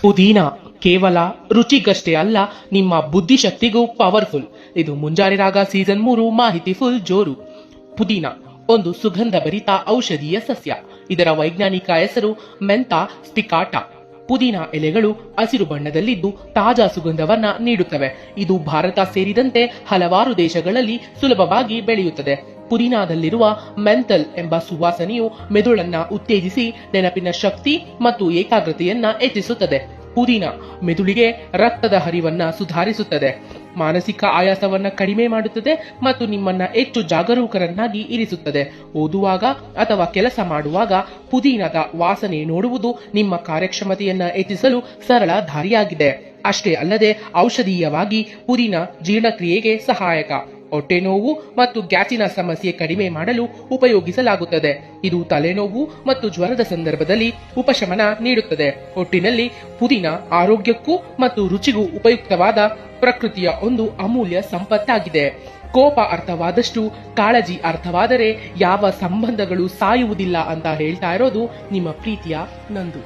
ಪುದೀನ ಕೇವಲ ರುಚಿಗಷ್ಟೇ ಅಲ್ಲ, ನಿಮ್ಮ ಬುದ್ಧಿಶಕ್ತಿಗೂ ಪವರ್ಫುಲ್. ಇದು ಮುಂಜಾನೆ ರಾಗ ಸೀಸನ್ 3 ಮಾಹಿತಿ ಫುಲ್ ಜೋರು. ಪುದೀನ ಒಂದು ಸುಗಂಧ ಭರಿತ ಔಷಧೀಯ ಸಸ್ಯ. ಇದರ ವೈಜ್ಞಾನಿಕ ಹೆಸರು ಮೆಂತಾ ಸ್ಟಿಕಾಟಾ. ಪುದೀನ ಎಲೆಗಳು ಹಸಿರು ಬಣ್ಣದಲ್ಲಿದ್ದು ತಾಜಾ ಸುಗಂಧವನ್ನ ನೀಡುತ್ತವೆ. ಇದು ಭಾರತ ಸೇರಿದಂತೆ ಹಲವಾರು ದೇಶಗಳಲ್ಲಿ ಸುಲಭವಾಗಿ ಬೆಳೆಯುತ್ತದೆ. ಪುದೀನಾದಲ್ಲಿರುವ ಮೆಂಥಲ್ ಎಂಬ ಸುವಾಸನೆಯು ಮೆದುಳನ್ನ ಉತ್ತೇಜಿಸಿ ನೆನಪಿನ ಶಕ್ತಿ ಮತ್ತು ಏಕಾಗ್ರತೆಯನ್ನ ಹೆಚ್ಚಿಸುತ್ತದೆ. ಪುದೀನ ಮೆದುಳಿಗೆ ರಕ್ತದ ಹರಿವನ್ನ ಸುಧಾರಿಸುತ್ತದೆ, ಮಾನಸಿಕ ಆಯಾಸವನ್ನ ಕಡಿಮೆ ಮಾಡುತ್ತದೆ ಮತ್ತು ನಿಮ್ಮನ್ನ ಹೆಚ್ಚು ಜಾಗರೂಕರನ್ನಾಗಿ ಇರಿಸುತ್ತದೆ. ಓದುವಾಗ ಅಥವಾ ಕೆಲಸ ಮಾಡುವಾಗ ಪುದೀನದ ವಾಸನೆ ನೋಡುವುದು ನಿಮ್ಮ ಕಾರ್ಯಕ್ಷಮತೆಯನ್ನ ಹೆಚ್ಚಿಸಲು ಸರಳ ದಾರಿಯಾಗಿದೆ. ಅಷ್ಟೇ ಅಲ್ಲದೆ ಔಷಧೀಯವಾಗಿ ಪುದೀನ ಜೀರ್ಣಕ್ರಿಯೆಗೆ ಸಹಾಯಕ. ಹೊಟ್ಟೆ ನೋವು ಮತ್ತು ಗ್ಯಾಸಿನ ಸಮಸ್ಯೆ ಕಡಿಮೆ ಮಾಡಲು ಉಪಯೋಗಿಸಲಾಗುತ್ತದೆ. ಇದು ತಲೆನೋವು ಮತ್ತು ಜ್ವರದ ಸಂದರ್ಭದಲ್ಲಿ ಉಪಶಮನ ನೀಡುತ್ತದೆ. ಒಟ್ಟಿನಲ್ಲಿ ಪುದೀನ ಆರೋಗ್ಯಕ್ಕೂ ಮತ್ತು ರುಚಿಗೂ ಉಪಯುಕ್ತವಾದ ಪ್ರಕೃತಿಯ ಒಂದು ಅಮೂಲ್ಯ ಸಂಪತ್ತಾಗಿದೆ. ಕೋಪ ಅರ್ಥವಾದಷ್ಟು ಕಾಳಜಿ ಅರ್ಥವಾದರೆ ಯಾವ ಸಂಬಂಧಗಳು ಸಾಯುವುದಿಲ್ಲ ಅಂತ ಹೇಳ್ತಾ ಇರೋದು ನಿಮ್ಮ ಪ್ರೀತಿಯ ನಂದು.